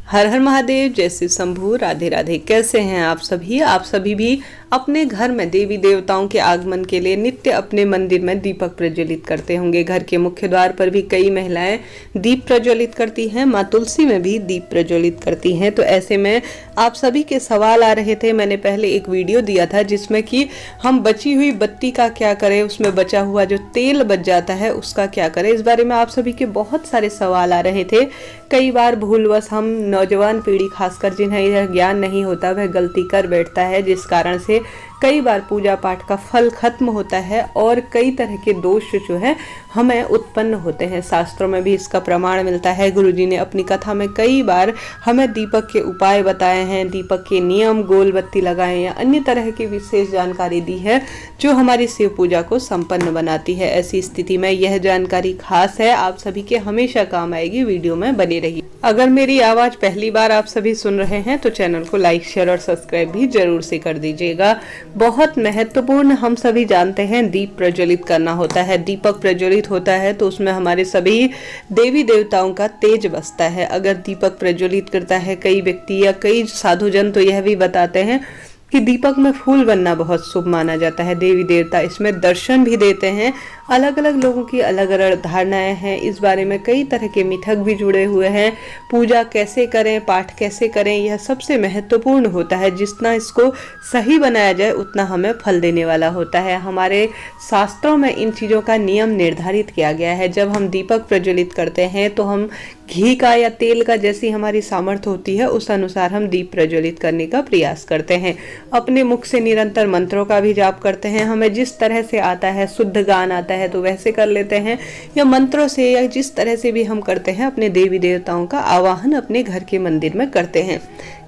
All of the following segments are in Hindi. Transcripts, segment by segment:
हर हर महादेव, जय श्री शंभू, राधे राधे। कैसे हैं आप सभी? आप सभी भी अपने घर में देवी देवताओं के आगमन के लिए नित्य अपने मंदिर में दीपक प्रज्वलित करते होंगे। घर के मुख्य द्वार पर भी कई महिलाएं दीप प्रज्वलित करती हैं, माँ तुलसी में भी दीप प्रज्वलित करती हैं। तो ऐसे में आप सभी के सवाल आ रहे थे। मैंने पहले एक वीडियो दिया था जिसमें कि हम बची हुई बत्ती का क्या करें, उसमें बचा हुआ जो तेल बच जाता है उसका क्या करें। इस बारे में आप सभी के बहुत सारे सवाल आ रहे थे। कई बार भूलवश हम नौजवान पीढ़ी खासकर जिन्हें यह ज्ञान नहीं होता वह गलती कर बैठता है, जिस कारण से कई बार पूजा पाठ का फल खत्म होता है और कई तरह के दोष जो है हमें उत्पन्न होते हैं। शास्त्रों में भी इसका प्रमाण मिलता है। गुरुजी ने अपनी कथा में कई बार हमें दीपक के उपाय बताए हैं, दीपक के नियम, गोल बत्ती लगाएं या अन्य तरह की विशेष जानकारी दी है जो हमारी शिव पूजा को संपन्न बनाती है। ऐसी स्थिति में यह जानकारी खास है, आप सभी के हमेशा काम आएगी। वीडियो में बने रहिए। अगर मेरी आवाज पहली बार आप सभी सुन रहे हैं तो चैनल को लाइक, शेयर और सब्सक्राइब भी जरूर से कर दीजिएगा। बहुत महत्वपूर्ण, हम सभी जानते हैं दीप प्रज्वलित करना होता है। दीपक प्रज्वलित होता है तो उसमें हमारे सभी देवी देवताओं का तेज बसता है। अगर दीपक प्रज्वलित करता है कई व्यक्ति या कई साधुजन तो यह भी बताते हैं कि दीपक में फूल बनना बहुत शुभ माना जाता है। देवी देवता इसमें दर्शन भी देते हैं। अलग अलग लोगों की अलग अलग धारणाएं हैं। इस बारे में कई तरह के मिथक भी जुड़े हुए हैं। पूजा कैसे करें, पाठ कैसे करें, यह सबसे महत्वपूर्ण होता है। जितना इसको सही बनाया जाए उतना हमें फल देने वाला होता है। हमारे शास्त्रों में इन चीज़ों का नियम निर्धारित किया गया है। जब हम दीपक प्रज्वलित करते हैं तो हम घी का या तेल का, जैसी हमारी सामर्थ्य होती है उस अनुसार हम दीप प्रज्वलित करने का प्रयास करते हैं। अपने मुख से निरंतर मंत्रों का भी जाप करते हैं। हमें जिस तरह से आता है, शुद्ध गान आता है तो वैसे कर लेते हैं, या मंत्रों से या जिस तरह से भी हम करते हैं अपने देवी देवताओं का आवाहन अपने घर के मंदिर में करते हैं।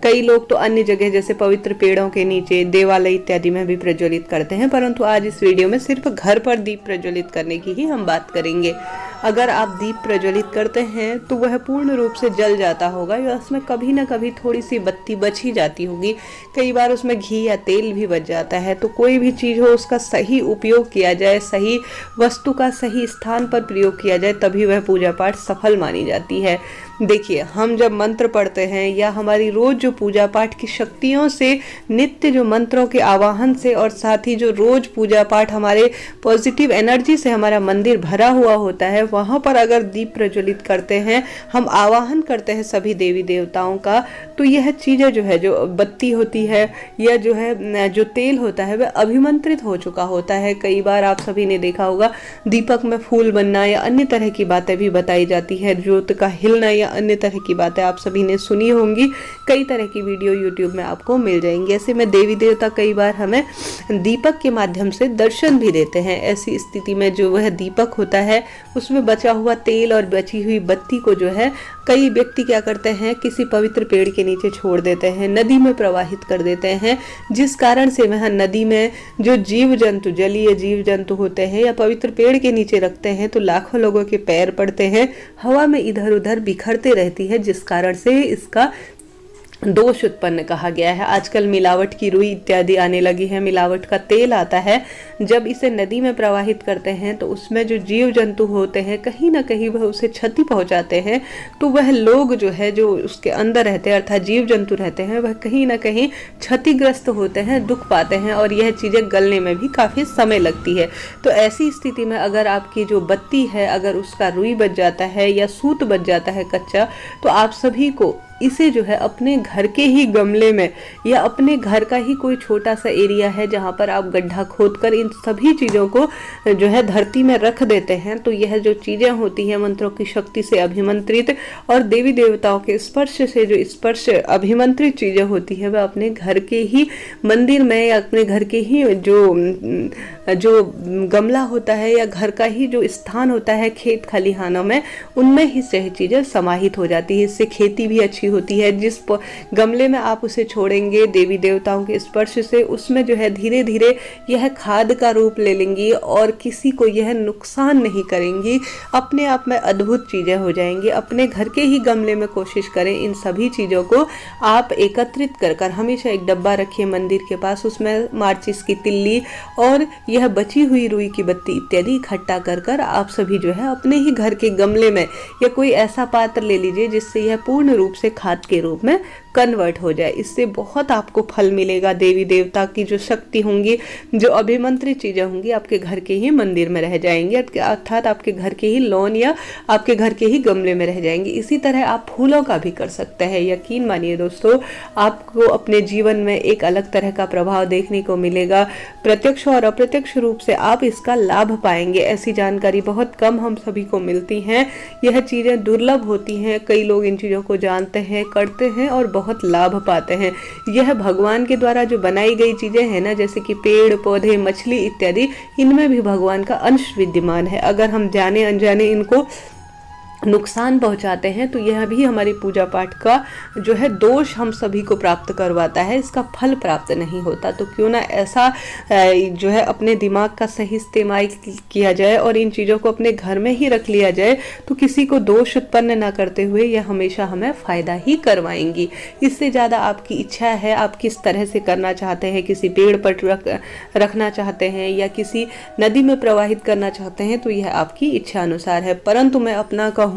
कई लोग तो अन्य जगह जैसे पवित्र पेड़ों के नीचे, देवालय इत्यादि में भी प्रज्वलित करते हैं, परंतु आज इस वीडियो में सिर्फ घर पर दीप प्रज्वलित करने की ही हम बात करेंगे। अगर आप दीप प्रज्वलित करते हैं तो वह पूर्ण रूप से जल जाता होगा या उसमें कभी ना कभी थोड़ी सी बत्ती बच ही जाती होगी। कई बार उसमें घी या तेल भी बच जाता है। तो कोई भी चीज़ हो उसका सही उपयोग किया जाए, सही वस्तु का सही स्थान पर प्रयोग किया जाए, तभी वह पूजा पाठ सफल मानी जाती है। देखिए, हम जब मंत्र पढ़ते हैं या हमारी रोज जो पूजा पाठ की शक्तियों से, नित्य जो मंत्रों के आवाहन से और साथ ही जो रोज पूजा पाठ हमारे पॉजिटिव एनर्जी से हमारा मंदिर भरा हुआ होता है, वहाँ पर अगर दीप प्रज्वलित करते हैं, हम आवाहन करते हैं सभी देवी देवताओं का, तो यह चीज़ें जो है, जो बत्ती होती है या जो है जो तेल होता है, वह अभिमंत्रित हो चुका होता है। कई बार आप सभी ने देखा होगा दीपक में फूल बनना या अन्य तरह की बातें भी बताई जाती है। ज्योत का हिलना या अन्य तरह की बातें आप सभी ने सुनी होंगी। कई तरह की वीडियो यूट्यूब में आपको मिल जाएंगी। ऐसे में देवी देवता कई बार हमें दीपक के माध्यम से दर्शन भी देते हैं। ऐसी स्थिति में जो वह दीपक होता है उसमें बचा हुआ तेल और बची हुई बत्ती को जो है कई व्यक्ति क्या करते हैं, किसी पवित्र पेड़ के नीचे छोड़ देते हैं, नदी में प्रवाहित कर देते हैं, जिस कारण से वह नदी में जो जीव जंतु, जलीय जीव जंतु होते हैं, या पवित्र पेड़ के नीचे रखते हैं तो लाखों लोगों के पैर पड़ते हैं, हवा में इधर उधर बिखरते रहती है, जिस कारण से इसका दोष उत्पन्न कहा गया है। आजकल मिलावट की रुई इत्यादि आने लगी है, मिलावट का तेल आता है। जब इसे नदी में प्रवाहित करते हैं तो उसमें जो जीव जंतु होते हैं कहीं ना कहीं वह उसे क्षति पहुंचाते हैं। तो वह लोग जो है, जो उसके अंदर रहते हैं अर्थात जीव जंतु रहते हैं, वह कहीं ना कहीं क्षतिग्रस्त होते हैं, दुख पाते हैं और यह चीज़ें गलने में भी काफ़ी समय लगती है। तो ऐसी स्थिति में अगर आपकी जो बत्ती है, अगर उसका रुई बच जाता है या सूत बच जाता है कच्चा, तो आप सभी को इसे जो है अपने घर के ही गमले में या अपने घर का ही कोई छोटा सा एरिया है जहाँ पर आप गड्ढा खोदकर इन सभी चीज़ों को जो है धरती में रख देते हैं, तो यह जो चीज़ें होती हैं मंत्रों की शक्ति से अभिमंत्रित और देवी देवताओं के स्पर्श से जो स्पर्श अभिमंत्रित चीज़ें होती है, वह अपने घर के ही मंदिर में या अपने घर के ही जो गमला होता है या घर का ही जो स्थान होता है, खेत खलिहानों में, उनमें ही सही चीज़ें समाहित हो जाती है। इससे खेती भी अच्छी होती है। जिस गमले में आप उसे छोड़ेंगे देवी देवताओं के स्पर्श से, उसमें जो है धीरे धीरे यह खाद का रूप ले लेंगी और किसी को यह नुकसान नहीं करेंगी। अपने आप में अद्भुत चीज़ें हो जाएंगी। अपने घर के ही गमले में कोशिश करें इन सभी चीज़ों को आप एकत्रित कर हमेशा एक डब्बा रखिए मंदिर के पास, उसमें माचिस की तिल्ली और यह बची हुई रुई की बत्ती इत्यादि इकट्ठा कर आप सभी जो है अपने ही घर के गमले में या कोई ऐसा पात्र ले लीजिए जिससे यह पूर्ण रूप से खाद के रूप में कन्वर्ट हो जाए। इससे बहुत आपको फल मिलेगा। देवी देवता की जो शक्ति होंगी, जो अभिमंत्रित चीजें होंगी, आपके घर के ही मंदिर में रह जाएंगी, अर्थात आपके घर के ही लॉन या आपके घर के ही गमले में रह जाएंगी। इसी तरह आप फूलों का भी कर सकते हैं। यकीन मानिए दोस्तों, आपको अपने जीवन में एक अलग तरह का प्रभाव देखने को मिलेगा। प्रत्यक्ष और अप्रत्यक्ष रूप से आप इसका लाभ पाएंगे। ऐसी जानकारी बहुत कम हम सभी को मिलती है। यह चीजें दुर्लभ होती हैं। कई लोग इन चीजों को जानते हैं, करते हैं और बहुत लाभ पाते हैं। यह भगवान के द्वारा जो बनाई गई चीजें हैं ना, जैसे कि पेड़ पौधे, मछली इत्यादि, इनमें भी भगवान का अंश विद्यमान है। अगर हम जाने अनजाने इनको नुकसान पहुंचाते हैं तो यह भी हमारी पूजा पाठ का जो है दोष हम सभी को प्राप्त करवाता है, इसका फल प्राप्त नहीं होता। तो क्यों ना ऐसा जो है अपने दिमाग का सही इस्तेमाल किया जाए और इन चीज़ों को अपने घर में ही रख लिया जाए, तो किसी को दोष उत्पन्न ना करते हुए यह हमेशा हमें फायदा ही करवाएंगी। इससे ज़्यादा आपकी इच्छा है, आप किस तरह से करना चाहते हैं, किसी पेड़ पर रखना चाहते हैं या किसी नदी में प्रवाहित करना चाहते हैं, तो यह आपकी इच्छा अनुसार है। परंतु मैं अपना कहूँ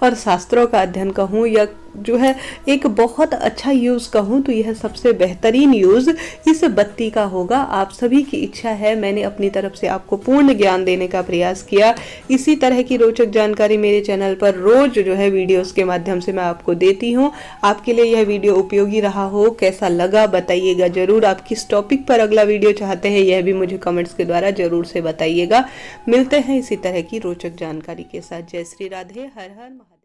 और शास्त्रों का अध्ययन कहूँ या जो है एक बहुत अच्छा यूज कहूँ, तो यह सबसे बेहतरीन यूज इस बत्ती का होगा। आप सभी की इच्छा है, मैंने अपनी तरफ से आपको पूर्ण ज्ञान देने का प्रयास किया। इसी तरह की रोचक जानकारी मेरे चैनल पर रोज जो है वीडियोस के माध्यम से मैं आपको देती हूँ। आपके लिए यह वीडियो उपयोगी रहा हो, कैसा लगा बताइएगा जरूर। आप किस टॉपिक पर अगला वीडियो चाहते हैं, यह भी मुझे कमेंट्स के द्वारा जरूर से बताइएगा। मिलते हैं इसी तरह की रोचक जानकारी के साथ। जय श्री राधे, हर हर महादेव।